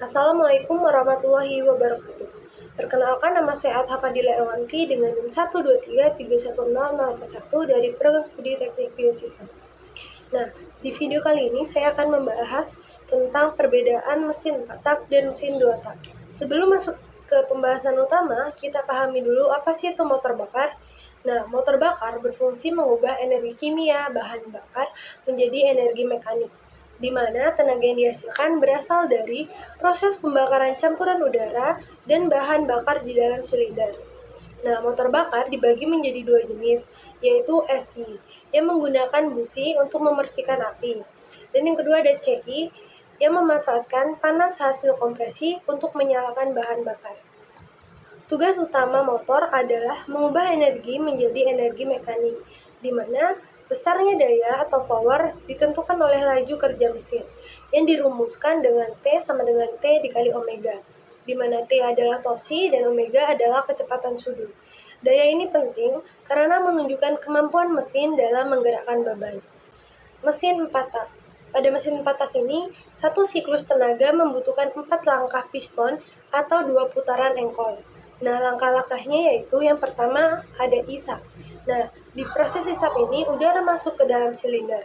Assalamualaikum warahmatullahi wabarakatuh. Perkenalkan, nama saya Adhafadila Ewanti dengan NIM 123310041 dari program studi Teknik Biosistem. Nah, di video kali ini saya akan membahas tentang perbedaan mesin 4 tak dan mesin 2 tak. Sebelum masuk ke pembahasan utama, kita pahami dulu apa sih itu motor bakar. Nah, motor bakar berfungsi mengubah energi kimia bahan bakar menjadi energi mekanik, di mana tenaga yang dihasilkan berasal dari proses pembakaran campuran udara dan bahan bakar di dalam silinder. Nah, motor bakar dibagi menjadi dua jenis, yaitu SI, yang menggunakan busi untuk memercikan api, dan yang kedua ada CI, yang memanfaatkan panas hasil kompresi untuk menyalakan bahan bakar. Tugas utama motor adalah mengubah energi menjadi energi mekanik, di mana besarnya daya atau power ditentukan oleh laju kerja mesin, yang dirumuskan dengan T sama dengan T dikali omega, di mana T adalah torsi dan omega adalah kecepatan sudut. Daya ini penting karena menunjukkan kemampuan mesin dalam menggerakkan beban. Mesin 4 tak. Pada mesin 4 tak ini, satu siklus tenaga membutuhkan 4 langkah piston atau 2 putaran engkol. Nah, langkah-langkahnya yaitu yang pertama ada isap. Nah, di proses isap ini udara masuk ke dalam silinder.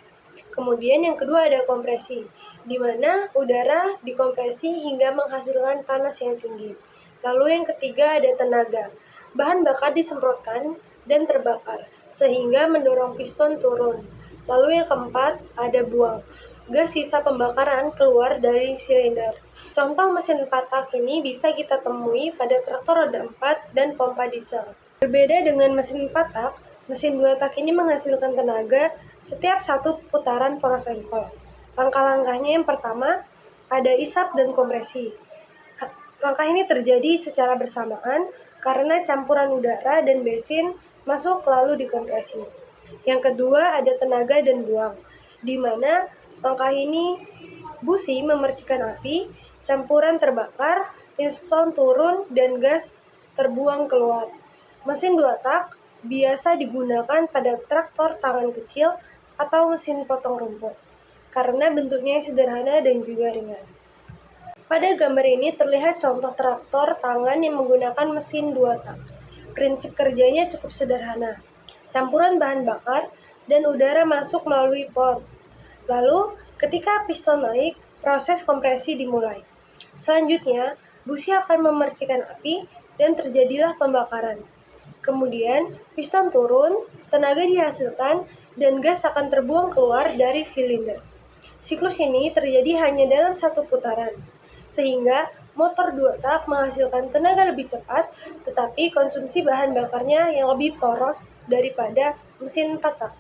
Kemudian yang kedua ada kompresi, di mana udara dikompresi hingga menghasilkan panas yang tinggi. Lalu yang ketiga ada tenaga. Bahan bakar disemprotkan dan terbakar, sehingga mendorong piston turun. Lalu yang keempat ada buang. Gas sisa pembakaran keluar dari silinder. Contoh mesin 4 tak ini bisa kita temui pada traktor roda 4 dan pompa diesel. Berbeda dengan mesin 4 tak, mesin 2 tak ini menghasilkan tenaga setiap satu putaran poros engkol. Langkah-langkahnya yang pertama ada isap dan kompresi. Langkah ini terjadi secara bersamaan karena campuran udara dan bensin masuk lalu dikompresi. Yang kedua ada tenaga dan buang, di mana langkah ini busi memercikan api, campuran terbakar, piston turun, dan gas terbuang keluar. Mesin 2 tak biasa digunakan pada traktor tangan kecil atau mesin potong rumput, karena bentuknya sederhana dan juga ringan. Pada gambar ini terlihat contoh traktor tangan yang menggunakan mesin 2 tak. Prinsip kerjanya cukup sederhana. Campuran bahan bakar dan udara masuk melalui port. Lalu, ketika piston naik, proses kompresi dimulai. Selanjutnya, busi akan memercikan api dan terjadilah pembakaran. Kemudian, piston turun, tenaga dihasilkan, dan gas akan terbuang keluar dari silinder. Siklus ini terjadi hanya dalam satu putaran, sehingga motor 2 tak menghasilkan tenaga lebih cepat, tetapi konsumsi bahan bakarnya yang lebih poros daripada mesin 4 tak.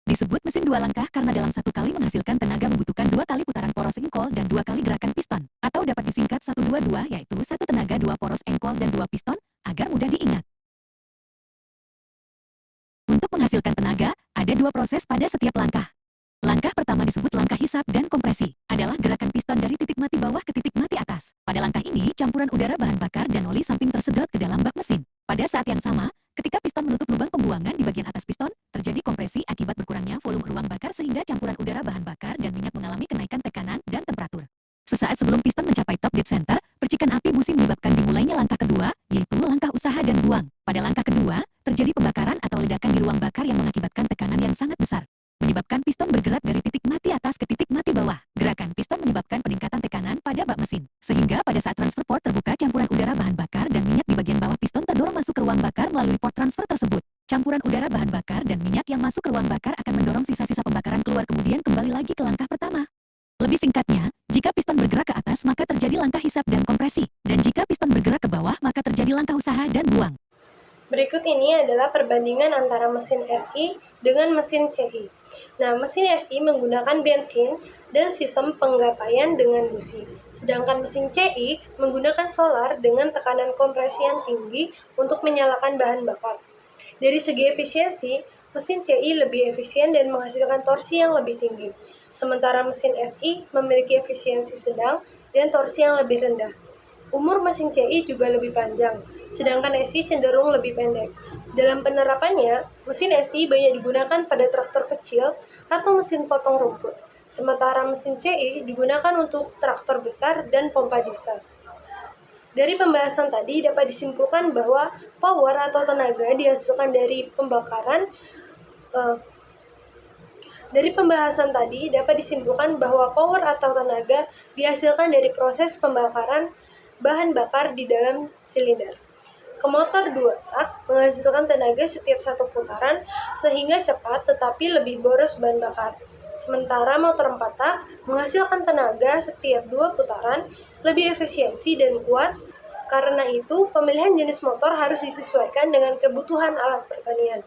Disebut mesin 2 langkah karena dalam satu kali menghasilkan tenaga membutuhkan 2 kali putaran poros engkol dan 2 kali gerakan piston, atau dapat disingkat 122, yaitu satu tenaga 2 poros engkol dan 2 piston, agar mudah diingat. Untuk menghasilkan tenaga, ada 2 proses pada setiap langkah. Langkah pertama disebut langkah hisap dan kompresi, adalah gerakan piston dari titik mati bawah ke titik mati atas. Pada langkah ini, campuran udara bahan bakar dan oli samping tersedot ke dalam bak mesin. Pada saat yang sama, ketika piston menutup lubang pembuangan di bagian atas piston, terjadi kompresi akibat berkurangnya volume ruang bakar sehingga campuran udara bahan bakar dan minyak mengalami kenaikan tekanan dan temperatur. Sesaat sebelum piston mencapai top dead center, percikan api busi menyebabkan dimulainya langkah kedua, yaitu langkah usaha dan buang. Pada langkah kedua, terjadi pembakaran atau ledakan di ruang bakar yang mengakibatkan tekanan yang sangat besar, menyebabkan piston bergerak dari titik mati atas ke titik mati bawah. Gerakan piston menyebabkan peningkatan tekanan pada bak mesin, sehingga pada saat transfer port terbuka, campuran udara bahan bakar dan minyak di bagian bawah piston terdorong masuk ke ruang bakar melalui port transfer tersebut. Campuran udara bahan bakar dan minyak yang masuk ke ruang bakar akan mendorong sisa-sisa pembakaran keluar, kemudian kembali lagi ke langkah pertama. Lebih singkatnya, jika piston bergerak ke atas maka terjadi langkah hisap dan kompresi, dan jika piston bergerak ke bawah maka terjadi langkah usaha dan buang. Berikut ini adalah perbandingan antara mesin SI dengan mesin CI. Nah, mesin SI menggunakan bensin dan sistem penggapaian dengan busi. Sedangkan mesin CI menggunakan solar dengan tekanan kompresi yang tinggi untuk menyalakan bahan bakar. Dari segi efisiensi, mesin CI lebih efisien dan menghasilkan torsi yang lebih tinggi. Sementara mesin SI memiliki efisiensi sedang dan torsi yang lebih rendah. Umur mesin CI juga lebih panjang, sedangkan SI cenderung lebih pendek. Dalam penerapannya, mesin SI banyak digunakan pada traktor kecil atau mesin potong rumput. Sementara mesin CE digunakan untuk traktor besar dan pompa diesel. Dari pembahasan tadi dapat disimpulkan bahwa power atau tenaga dihasilkan dari pembakaran Dari pembahasan tadi dapat disimpulkan bahwa power atau tenaga dihasilkan dari proses pembakaran bahan bakar di dalam silinder. Kemotor 2 tak menghasilkan tenaga setiap satu putaran sehingga cepat tetapi lebih boros bahan bakar. Sementara motor 4 tak menghasilkan tenaga setiap 2 putaran, lebih efisiensi dan kuat. Karena itu, pemilihan jenis motor harus disesuaikan dengan kebutuhan alat pertanian.